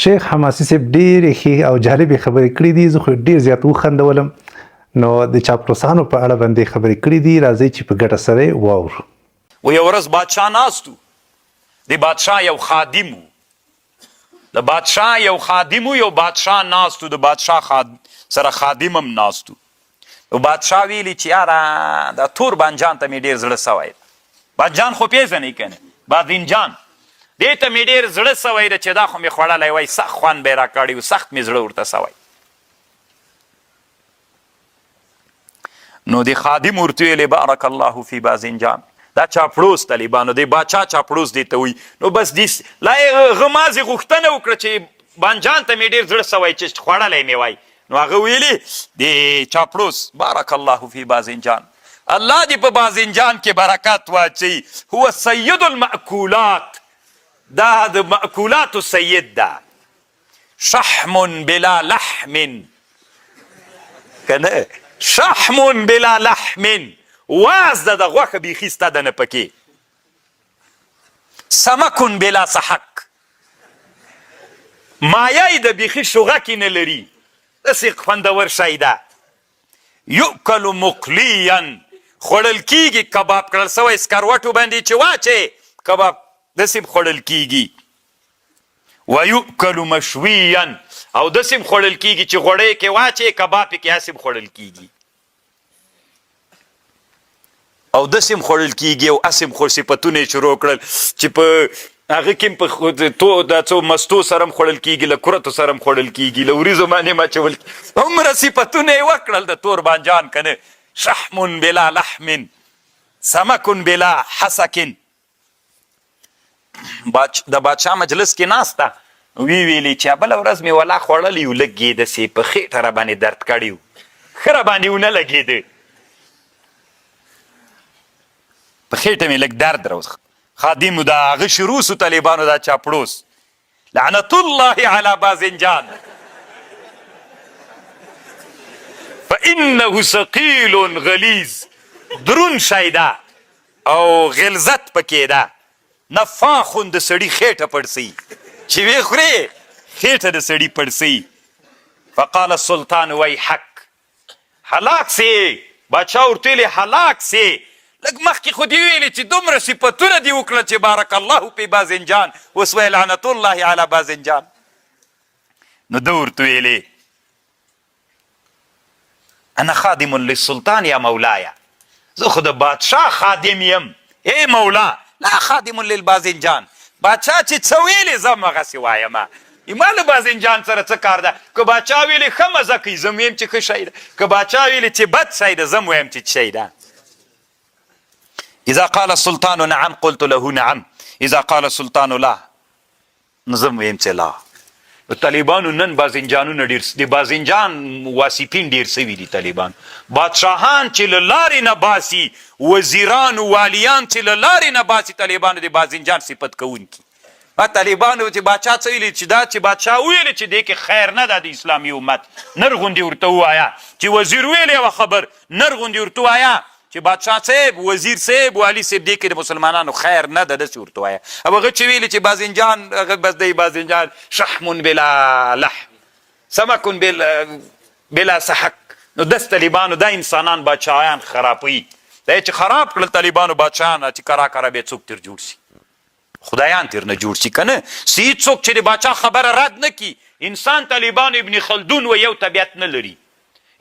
شیخ حماسی صاحب ډېرې ښې او جالبې خبرې کړې دي. زه خو ډېر زیات وخندولم. نو د چاپلوسانو په اړه باندې خبرې کړې دي. راځئ چې په ګډه سره یې واورو. و یو ورځ بادشاه ناست و. د بادشاه یو خادم و. د بادشاه یو خادم و، یو بادشاه ناست و، د بادشاه سره خادم هم ناست و. نو بادشاه ویلي چې یاره دا تور بانجان ته مې ډېر زړه سوی ده. بانجان خو پېژنئ که نه، بادنجان. دې ته مې ډېر زړه سوی ده چې دا خو مې خوړلی وای، سخت خوند به یې راکړی و، سخت مې زړه ورته سوی. نو د خادم ورته ویلې بارک الله فی بازنجان. دا چاپلوس طالبانو دی، باچا چاپلوس دی ته وایي. نو بس لا یې غمازې غوښتنه وکړه چې بانجان ته مې ډېر زړه سوی چې خوړلی مې وای. نو هغه ویلي د چاپلوس بارک الله فی بازنجان، الله دې په بازنجان کې برکت واچوي. هو سید المأکولات، دا د مأکولاتو سید ده. شحم بلا لحم، که نه شحم بلا لحم، واز ده د غوښه بیخي سته ده نه پکې. سمک بلا سحک، مایه یې د بیخي شوغکې نه لري، داسې خوندور شی ده. یؤکل مقلیا، خوړل کیږي، کباب کړل سوی سکروټو باندې چې واچې کباب داسې خوړل کیږي. ویؤکل مشویا، او داسې خوړل کیږي چې غوړی کې واچې کباب کې هسې خوړل کیږي، او داسې خوړل کیږي. او هسې خو صفتونه یې شروع کړل چې په هغه کې په دا څو مستو سره هم خوړل کیږي، له کرتو سره هم خوړل کیږي، له وریځو باندې هم اچول کیږي. هومره صفتونه یې وکړل د تور بانجان که نه. شحم بلا لحم، سمک بلا حسک. د بادشاه مجلس کې ناسته، ویلي چې بله ورځ مې ولا خوړلی و، لږ یې داسې په خېټه را باندې درد کړی و، ښه را باندې ونه لګېده، په خېټه مې لږ درد راوځ. خادم دا هغه شروع سو طالبانو دا چاپلوس، لعنت الله علی بازنجان فانه ثقیل غلیظ. درون شی ده او غلظت پکې ده. نفاخون د سړي خېټه پړسوي، چې ویې خورې خېټه د سړي پړسوي. فقال السلطان ویحک، هلاک سې. باچا ورته ویلې هلاک سې. لږ مخکې خو دې ویلې چې دومره صفتونه دې وکړه چې بارک الله فی بازنجان، اوس وایي لعنت الله علی بازنجان. نو ده ورته ویلې انا خادم للسلطان یا مولایا، زه خو د بادشاه خادم یم ای مولا، لا خادم للبازنجان. باچا چې څه ویلې زه هم هغسې وایمه. ایمان له بازنجان سره څه کار ده؟ که باچا ویلې ښه مزه کوي، زه هم ویم چې ښه شی ده. که باچا ویلې چې بد شی ده، زه هم ویم چې شی ده. اذا قال السلطان نعم قلت له نعم، اذا قال السلطان لا، نو زه هم ویم چې لا. طالبانو نن بازنجانونه ډېر، د بازنجان واسطین ډېر سوي دي. طالبان بادشاهان چې له لارې نه باسي، وزیران والیان چې له لارې نه باسي، طالبانو د بازنجان صفت کوونکي. طالبانو چې باچا څه ویلي چې دا چې باچا ویلي چې دې کې خیر نه ده د اسلامي امت، نر غوندې ورته ووایه. چې وزیر ویلی یوه خبر، نر غوندې ورته ووایه چې بادشاه صاحب، وزیر صاحب، والي صاحب، دې کې د مسلمانانو خیر نه ده، داسې ورته وایه. او هغه چې ویلي چې بازنجان، هغه بس دی بازنجان شحم بلا لحم، سمک بلا سحک. نو داس طالبانو دا انسانان بادشاهان خرابوي. دا چې خراب کړل طالبانو بادشاهان، چې کرا کرا به څوک تر جوړ شي، خدایان تر نه جوړ شي که نه. هېڅ څوک چې د باچا خبره رد نه کي. انسان طالبانو ابن خلدون و یو طبیعت نه لري.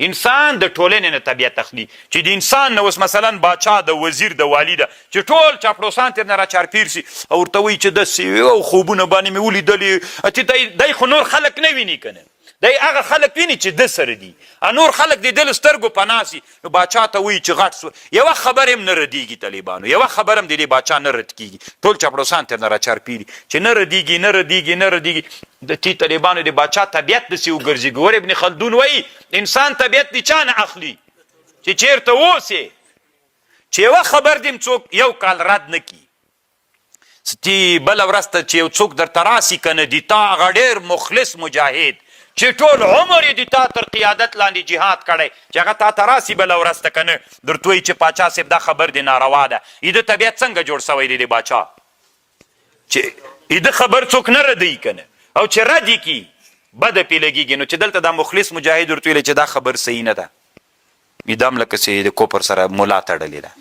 انسان د ټولنې نه طبیعت اخلي. چې د انسان نه اوس مثلا باچا د وزیر د والي ده، چې ټول چاپلوسان تر نه راچارپیر سي او ورته وایي چې داسې او خوبونه باندې مې ولیدلې، چې دی خو نور خلک نه ویني که نه، دی هغه خلک ویني چې ده سره دي، نور خلک د ده له سترګو پناه سي. نو باچا ته وایي چې غټ سو. یوه خبر هم نه ردېږي طالبانو، یوه خبر هم د دې باچا نه رد کېږي. ټول چاپلوسان تر نه راچارپیري چې نه ردېږي نه ردېږي نه ردېږي. د تی طالبانو د باچا طبیعت داسې وګرځي. ګور ابن خلدون وایي انسان طبیعت د چا نه اخلي؟ چې چېرته اوسې، چې یوه خبر دې څوک یو کال رد نه کي، تی بله ورځ ته چې یو څوک درته راسي که نه، د تا هغه ډېر مخلص مجاهد چې ټول عمر یې د تا تر قیادت لاندې جهاد کړی، چې هغه تا ته راسي بله ورځ ته که نه، درته وایي چې پاچا صاحب دا خبر دې ناروا ده. د طبیعت څنګه جوړ سوی دی د باچا؟ چې د خبر څوک نه ردوي که نه. او چې رد یې کي بده پې لګېږي. نو چې دلته دا مخلص مجاهد ورته ویلی چې دا خبر صحیح نه ده، دا هم لکه چې د کوپر سره ملا تړلې ده،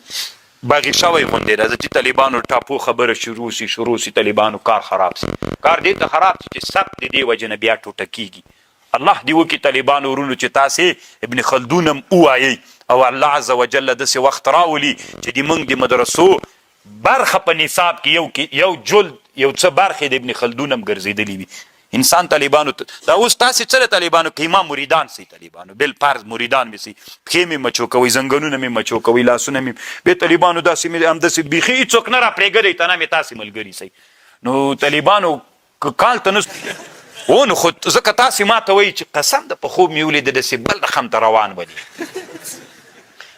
باغي شوی غوندې ده. چې طالبانو ټاپو خبره شروع سي طالبانو کار خراب سي. کار دې ته خراب سي چې سب د دې وجه نه بیا ټوټه کېږي. الله دې وکړي طالبانو ورونو چې تاسې ابن خلدون هم ووایئ او الله عز وجل داسې وخت راولي چې د موږ د مدرسو برخه په نصاب کې یو جلد یو څه برخې د ابن خلدون هم ګرځېدلي وي. انسان طالبانو دا اوس تاسې څه د طالبانو کې ما مریدان سي، طالبانو بل فرض مریدان مې سي، پښې مې مچو کوئ، زنګنونه مې مچو کوئ، لاسونه مې بې طالبانو داسې مې همداسې بیخي هېڅوک نه راپرېږدئ ته نه مې تاسې ملګري سئ. نو طالبانو که کال ته نه و نو خو ځکه تاسې ما ته وایي چې قسم ده په خوب مې ولیده داسې بل رقم ته روان به دي.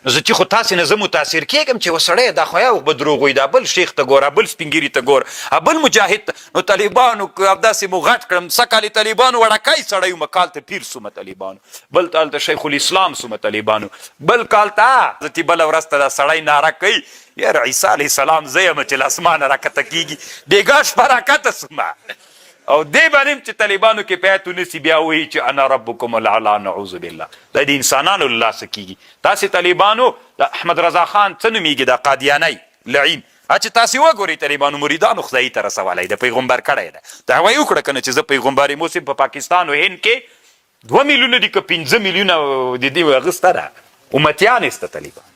نو زه چې خو تاسې نه زه متاثر کېږم چې وسړی دا خو یو به دروغ وایي، دا بل شیخ ته ګوره، بل سپینګیري ته ګوره، بل مجاهد ته. نو طالبانو داسې مو غټ کړم، څه کال طالبانو وړکی سړی وم، کال ته پیر سومه طالبانو، بل کال ته شیخ الاسلام سومه طالبانو، بل کال ته زه چې بله ورځ ته دا سړی ناره کوي یاره عیسی علیه السلام زه یم چې له اسمانه راکته کېږي، بېګا شپه راکته سومه. او دې باندې چې طالبانو کې پیاتو نسی بیا وایي چې انا ربکم الاعلی نعوذ بالله. دا د انسانانو له لاسه کېږي. تاسې طالبانو د احمد رضا خان څه نومېږي دا قادیانی لعین چې تاسې وګورئ طالبانو مریدانو خدایي ته رسولی د پیغمبر کړی ده. دعوه یې وکړه که نه چې زه پیغمبر یم. اوس په پاکستان او هند کې 2 میلیونه دي که 15 میلیونه د دې اخیسته ده امتیان ایسته طالبان.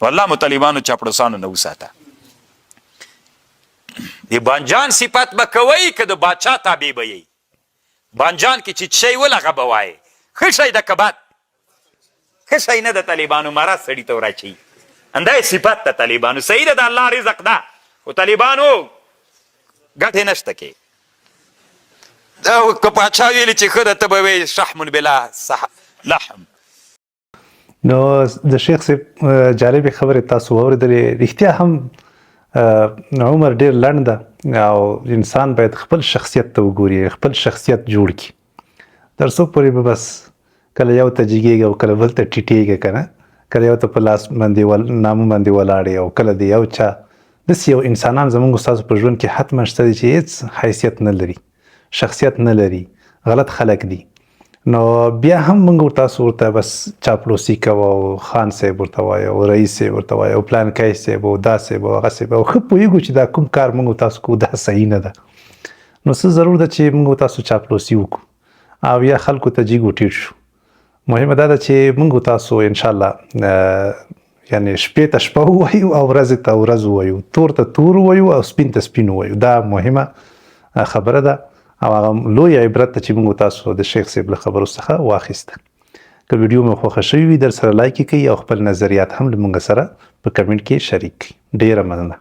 والله مو طالبانو چاپلوسانو نه وساته. د بانجان صفت به کوئ که د باچا تابع به یئ. بانجان کې چې شی ولغه به وایې ښه شی ده که بد ښه شی نه ده. طالبانو مرض سړي ته وراچوي، همدا یې صفت ده طالبانو. صحیح ده د الله رزق ده خو طالبانو ګټې نشته کې. که باچا ویلي چې ښه ده ته به وایې شحم بلا لحم. نو د شیخ صاحب جالبې خبرې تاسو واورېدلې. رښتیا هم عمر ډېر لنډ ده او انسان باید خپل شخصیت ته وګوري، خپل شخصیت جوړ کړي، تر څو پورې به بس کله یو ته جګېږي او کله بل ته ټیټېږي که نه، کله یو ته په لاس باندې نامه باندې ولاړې او کله د یو چا داسې یو انسانان زموږ ستاسو په ژوند کې حتما شته دي چې هېڅ حیثیت نه لري، شخصیت نه لري، غلط خلک دي. نو بیا هم موږ تاسو ورته بس چاپلوسي کوو او خان صاحب ورته وایو او رئیس صاحب ورته وایو او پلانکی صاحب او دا صاحب او هغه صاحب او ښه پوهېږو چې دا کوم کار موږ تاسو کوو دا صحیح نه ده. نو څه ضرور ده چې موږ تاسو چاپلوسي وکړو او یا خلکو ته جګ وټیټ شو. مهمه دا ده چې موږ تاسو انشاءالله یعنې شپې ته شپه ووایو او ورځې ته ورځ ووایو، تور ته تور ووایو او سپین ته سپین ووایو. دا مهمه خبره ده او هغه لوی عبرت ته چې موږ تاسو د شیخ صاحب له خبرو څخه واخیسته. که ویډیو مو خوښه شوې وي در سره لایک یې کړئ او خپل نظریات هم له موږ سره په کمنټ کې شریک کړئ. ډېره مننه.